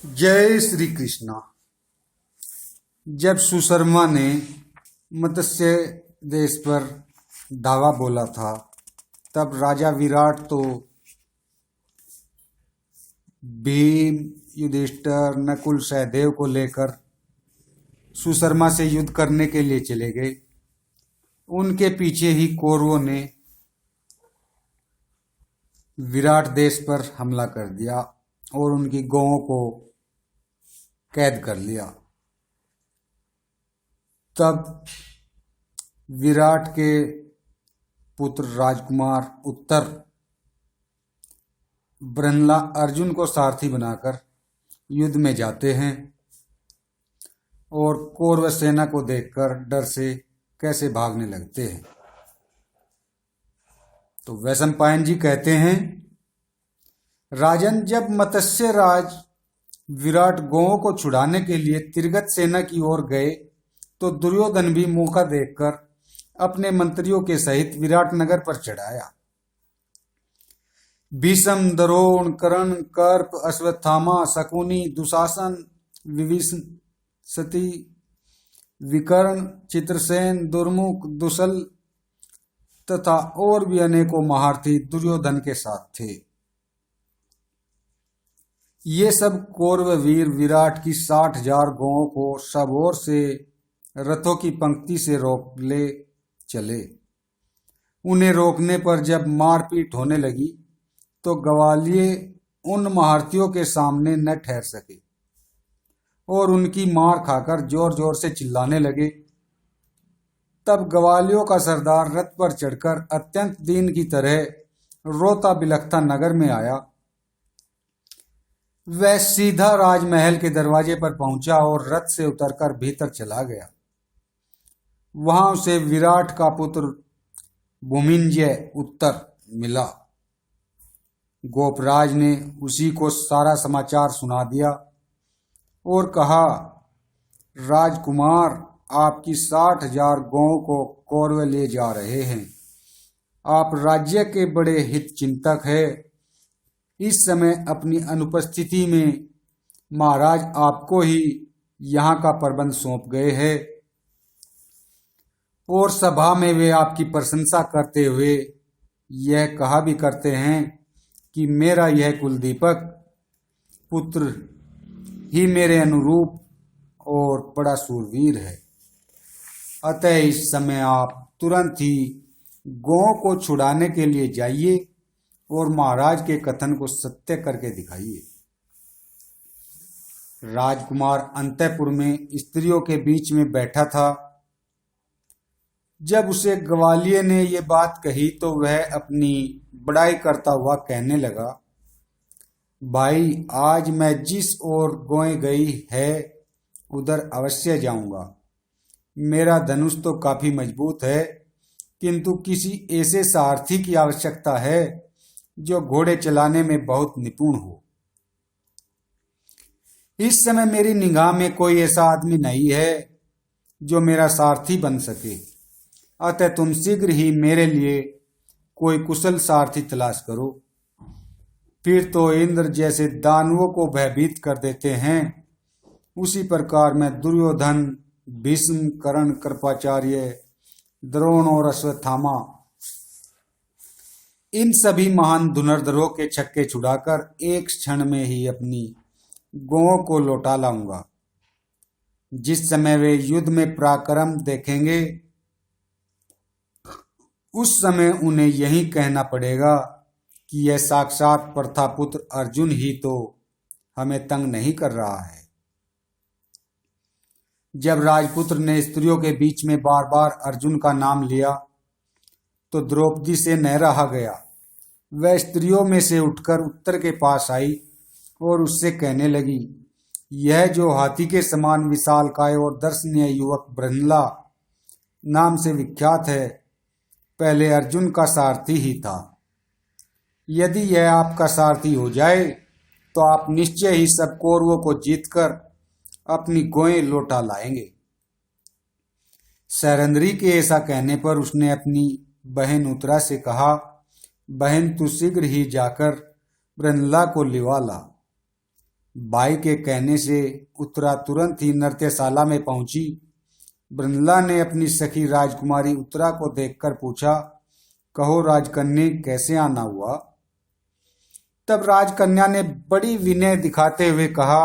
जय श्री कृष्णा। जब सुशर्मा ने मत्स्य देश पर धावा बोला था, तब राजा विराट तो भीम, युधिष्ठिर, नकुल, सहदेव को लेकर सुशर्मा से युद्ध करने के लिए चले गए। उनके पीछे ही कौरवों ने विराट देश पर हमला कर दिया और उनकी गौओं को कैद कर लिया। तब विराट के पुत्र राजकुमार उत्तर ब्रह्मला अर्जुन को सारथी बनाकर युद्ध में जाते हैं और कौरव सेना को देखकर डर से कैसे भागने लगते हैं। तो वैशंपायन जी कहते हैं, राजन, जब मत्स्य राज विराट गौओं को छुड़ाने के लिए तिरगत सेना की ओर गए तो दुर्योधन भी मौका देखकर अपने मंत्रियों के सहित विराट नगर पर चढ़ाया। भीष्म, द्रोण, कर्ण, कर्प, अश्वत्थामा, शकुनी, दुशासन, विभीषण, विकर्ण, चित्रसेन, दुर्मुख, दुसल तथा और भी अनेकों महारथी दुर्योधन के साथ थे। ये सब कौरव वीर विराट की 60,000 गौओं को सब ओर से रथों की पंक्ति से रोक ले चले। उन्हें रोकने पर जब मारपीट होने लगी तो ग्वालिये उन महारथियों के सामने न ठहर सके और उनकी मार खाकर जोर जोर से चिल्लाने लगे। तब ग्वालियों का सरदार रथ पर चढ़कर अत्यंत दीन की तरह रोता बिलखता नगर में आया। वह सीधा राजमहल के दरवाजे पर पहुंचा और रथ से उतरकर भीतर चला गया। वहां उसे विराट का पुत्र भूमिंजय उत्तर मिला। गोपराज ने उसी को सारा समाचार सुना दिया और कहा, राजकुमार, आपकी 60,000 गौओं को कौरव ले जा रहे हैं। आप राज्य के बड़े हित चिंतक हैं। इस समय अपनी अनुपस्थिति में महाराज आपको ही यहाँ का प्रबंध सौंप गए हैं और सभा में वे आपकी प्रशंसा करते हुए यह कहा भी करते हैं कि मेरा यह कुलदीपक पुत्र ही मेरे अनुरूप और बड़ा सूरवीर है। अतः इस समय आप तुरंत ही गौओं को छुड़ाने के लिए जाइए और महाराज के कथन को सत्य करके दिखाइए। राजकुमार अंतःपुर में स्त्रियों के बीच में बैठा था। जब उसे ग्वालिये ने ये बात कही तो वह अपनी बड़ाई करता हुआ कहने लगा, भाई, आज मैं जिस ओर गौएं गई है उधर अवश्य जाऊंगा। मेरा धनुष तो काफी मजबूत है, किंतु किसी ऐसे सारथी की आवश्यकता है जो घोड़े चलाने में बहुत निपुण हो। इस समय मेरी निगाह में कोई ऐसा आदमी नहीं है जो मेरा सारथी बन सके। अतः तुम शीघ्र ही मेरे लिए कोई कुशल सारथी तलाश करो। फिर तो इंद्र जैसे दानवों को भयभीत कर देते हैं, उसी प्रकार मैं दुर्योधन, भीष्म, कर्ण, कृपाचार्य, द्रोण और अश्वत्थामा, इन सभी महान धनुर्धरों के छक्के छुड़ाकर एक क्षण में ही अपनी गौओं को लौटा लाऊंगा। जिस समय वे युद्ध में पराक्रम देखेंगे उस समय उन्हें यही कहना पड़ेगा कि यह साक्षात प्रथापुत्र अर्जुन ही तो हमें तंग नहीं कर रहा है। जब राजपुत्र ने स्त्रियों के बीच में बार बार अर्जुन का नाम लिया तो द्रौपदी से न रहा गया। वह स्त्रियों में से उठकर उत्तर के पास आई और उससे कहने लगी, यह जो हाथी के समान विशालकाय और दर्शनीय युवक ब्रह्मला नाम से विख्यात है, पहले अर्जुन का सारथी ही था। यदि यह आपका सारथी हो जाए तो आप निश्चय ही सब कौरवों को जीतकर अपनी गौएं लौटा लाएंगे। सैरंध्री के ऐसा कहने पर उसने अपनी बहन उत्तरा से कहा, बहन, तू शीघ्र ही जाकर ब्रह्मला को लिवा ला। भाई के कहने से उत्तरा तुरंत ही नृत्यशाला में पहुंची। ब्रनला ने अपनी सखी राजकुमारी उत्तरा को देखकर पूछा, कहो राजकन्या, कैसे आना हुआ? तब राजकन्या ने बड़ी विनय दिखाते हुए कहा,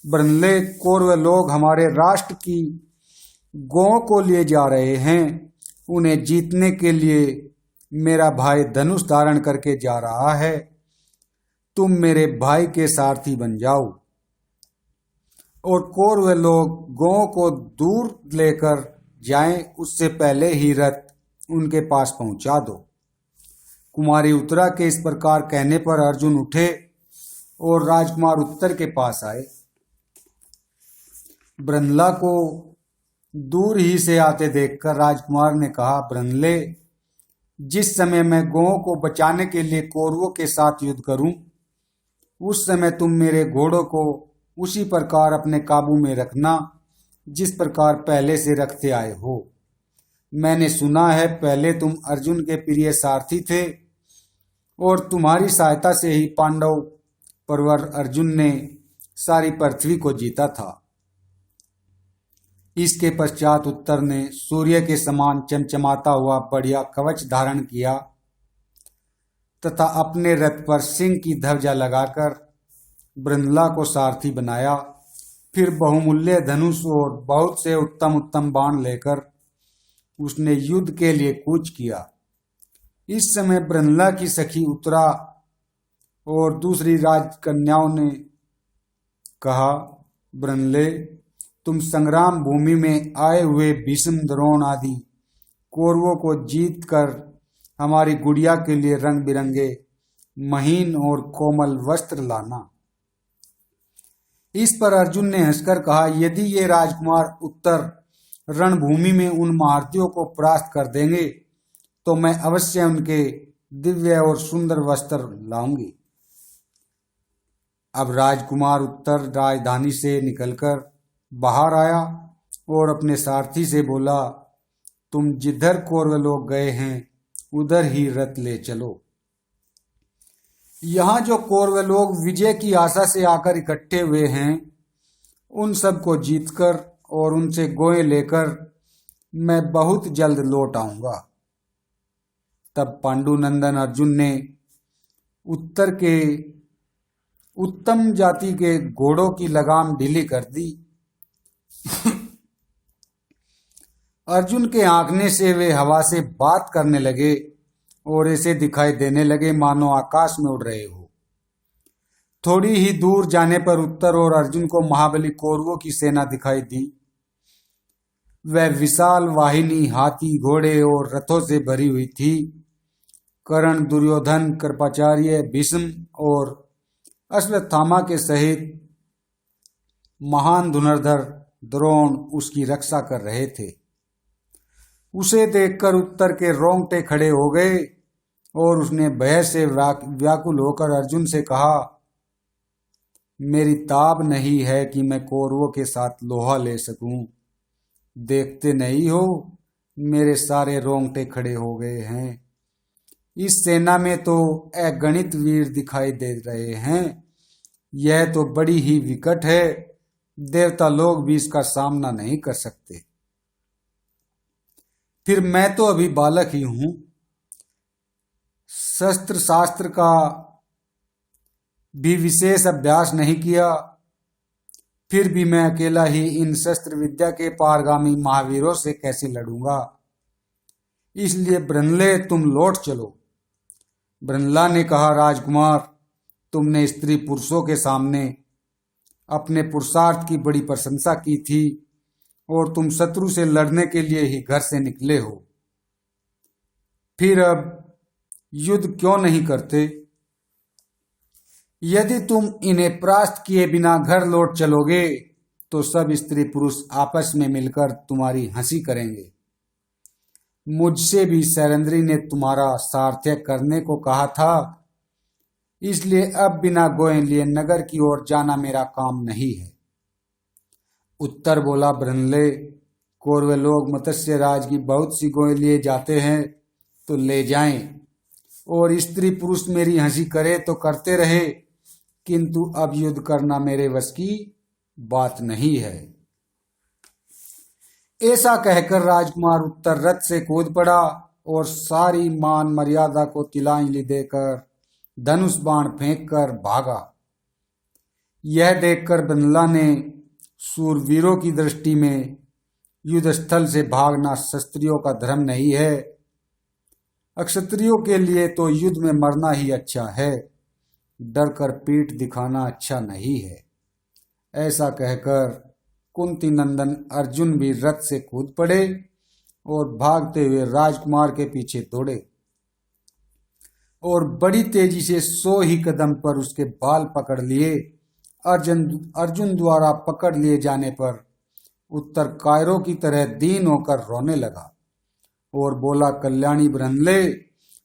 ब्रनले, कौरव लोग हमारे राष्ट्र की गौ को लिए जा रहे हैं। उन्हें जीतने के लिए मेरा भाई धनुष धारण करके जा रहा है। तुम मेरे भाई के सारथी बन जाओ और कौरव लोग गौ को दूर लेकर जाएं, उससे पहले ही रथ उनके पास पहुंचा दो। कुमारी उत्तरा के इस प्रकार कहने पर अर्जुन उठे और राजकुमार उत्तर के पास आए। ब्रनला को दूर ही से आते देखकर राजकुमार ने कहा, ब्रनले, जिस समय मैं गौ को बचाने के लिए कौरवों के साथ युद्ध करूं, उस समय तुम मेरे घोड़ों को उसी प्रकार अपने काबू में रखना जिस प्रकार पहले से रखते आए हो। मैंने सुना है पहले तुम अर्जुन के प्रिय सारथी थे और तुम्हारी सहायता से ही पांडव परवर अर्जुन ने सारी पृथ्वी को जीता था। इसके पश्चात उत्तर ने सूर्य के समान चमचमाता हुआ बढ़िया कवच धारण किया तथा अपने रथ पर सिंह की ध्वजा लगाकर ब्रनला को सारथी बनाया। फिर बहुमूल्य धनुष और बहुत से उत्तम उत्तम बाण लेकर उसने युद्ध के लिए कूच किया। इस समय ब्रनला की सखी उत्तरा और दूसरी राजकन्याओं ने कहा, ब्रनले, तुम संग्राम भूमि में आए हुए भीष्म, द्रोण आदि कौरवों को जीत कर हमारी गुड़िया के लिए रंग बिरंगे महीन और कोमल वस्त्र लाना। इस पर अर्जुन ने हंसकर कहा, यदि ये राजकुमार उत्तर रणभूमि में उन महारथियों को परास्त कर देंगे तो मैं अवश्य उनके दिव्य और सुंदर वस्त्र लाऊंगी। अब राजकुमार उत्तर राजधानी से निकलकर बाहर आया और अपने सारथी से बोला, तुम जिधर कौरव लोग गए हैं उधर ही रथ ले चलो। यहाँ जो कौरव लोग विजय की आशा से आकर इकट्ठे हुए हैं, उन सबको जीतकर और उनसे गोए लेकर मैं बहुत जल्द लौट आऊंगा। तब पांडुनंदन अर्जुन ने उत्तर के उत्तम जाति के घोड़ों की लगाम ढीली कर दी। अर्जुन के आंकने से वे हवा से बात करने लगे और ऐसे दिखाई देने लगे मानो आकाश में उड़ रहे हो। थोड़ी ही दूर जाने पर उत्तर और अर्जुन को महाबली कौरवों की सेना दिखाई दी। वह विशाल वाहिनी हाथी, घोड़े और रथों से भरी हुई थी। कर्ण, दुर्योधन, कृपाचार्य, भीष्म और अश्वत्थामा के सहित महान धनुर्धर द्रोण उसकी रक्षा कर रहे थे। उसे देखकर उत्तर के रोंगटे खड़े हो गए और उसने भय से व्याकुल होकर अर्जुन से कहा, मेरी ताब नहीं है कि मैं कौरवों के साथ लोहा ले सकूं। देखते नहीं हो मेरे सारे रोंगटे खड़े हो गए हैं। इस सेना में तो अगणित वीर दिखाई दे रहे हैं। यह तो बड़ी ही विकट है, देवता लोग भी इसका सामना नहीं कर सकते। फिर मैं तो अभी बालक ही हूं, शस्त्र शास्त्र का भी विशेष अभ्यास नहीं किया। फिर भी मैं अकेला ही इन शस्त्र विद्या के पारगामी महावीरों से कैसे लड़ूंगा। इसलिए ब्रनले, तुम लौट चलो। ब्रनला ने कहा, राजकुमार, तुमने स्त्री पुरुषों के सामने अपने पुरुषार्थ की बड़ी प्रशंसा की थी और तुम शत्रु से लड़ने के लिए ही घर से निकले हो। फिर अब युद्ध क्यों नहीं करते? यदि तुम इन्हें परास्त किए बिना घर लौट चलोगे तो सब स्त्री पुरुष आपस में मिलकर तुम्हारी हंसी करेंगे। मुझसे भी शैलेंद्री ने तुम्हारा सारथ्य करने को कहा था, इसलिए अब बिना गोए लिए नगर की ओर जाना मेरा काम नहीं है। उत्तर बोला, ब्रनले, कौरव लोग मत्स्य राज की बहुत सी गोए लिए जाते हैं तो ले जाएं, और स्त्री पुरुष मेरी हंसी करे तो करते रहे, किंतु अब युद्ध करना मेरे वश की बात नहीं है। ऐसा कहकर राजकुमार उत्तर रथ से कूद पड़ा और सारी मान मर्यादा को तिलांजलि देकर धनुष बाण फेंककर भागा। यह देखकर बंदला ने सूरवीरों की दृष्टि में युद्ध स्थल से भागना क्षत्रियों का धर्म नहीं है, अक्षत्रियों के लिए तो युद्ध में मरना ही अच्छा है, डरकर पीठ दिखाना अच्छा नहीं है। ऐसा कहकर कुंती नंदन अर्जुन भी रथ से कूद पड़े और भागते हुए राजकुमार के पीछे दौड़े और बड़ी तेजी से 100 ही कदम पर उसके बाल पकड़ लिए। अर्जुन द्वारा पकड़ लिए जाने पर उत्तर कायरों की तरह दीन होकर रोने लगा और बोला, कल्याणी ब्रह्मले,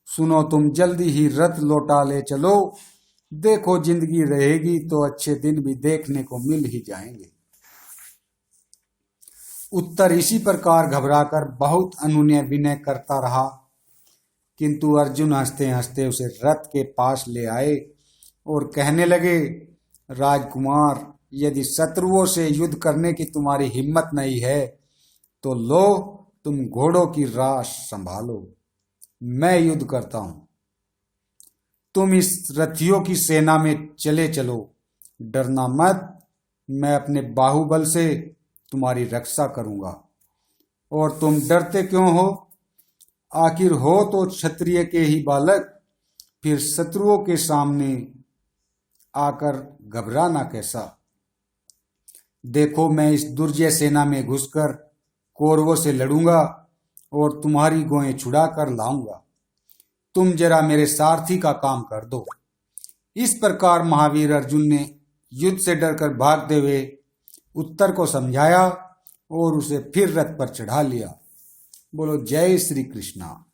सुनो, तुम जल्दी ही रथ लौटा ले चलो। देखो, जिंदगी रहेगी तो अच्छे दिन भी देखने को मिल ही जाएंगे। उत्तर इसी प्रकार घबराकर बहुत अनुनय विनय करता रहा, किंतु अर्जुन हंसते हंसते उसे रथ के पास ले आए और कहने लगे, राजकुमार, यदि शत्रुओं से युद्ध करने की तुम्हारी हिम्मत नहीं है तो लो, तुम घोड़ों की राश संभालो, मैं युद्ध करता हूं। तुम इस रथियों की सेना में चले चलो, डरना मत, मैं अपने बाहुबल से तुम्हारी रक्षा करूंगा। और तुम डरते क्यों हो? आखिर हो तो क्षत्रिय के ही बालक, फिर शत्रुओं के सामने आकर घबराना कैसा? देखो, मैं इस दुर्जय सेना में घुसकर कौरवों से लड़ूंगा और तुम्हारी गोएं छुड़ा कर लाऊंगा। तुम जरा मेरे सारथी का काम कर दो। इस प्रकार महावीर अर्जुन ने युद्ध से डरकर भागते हुए उत्तर को समझाया और उसे फिर रथ पर चढ़ा लिया। बोलो जय श्री कृष्णा।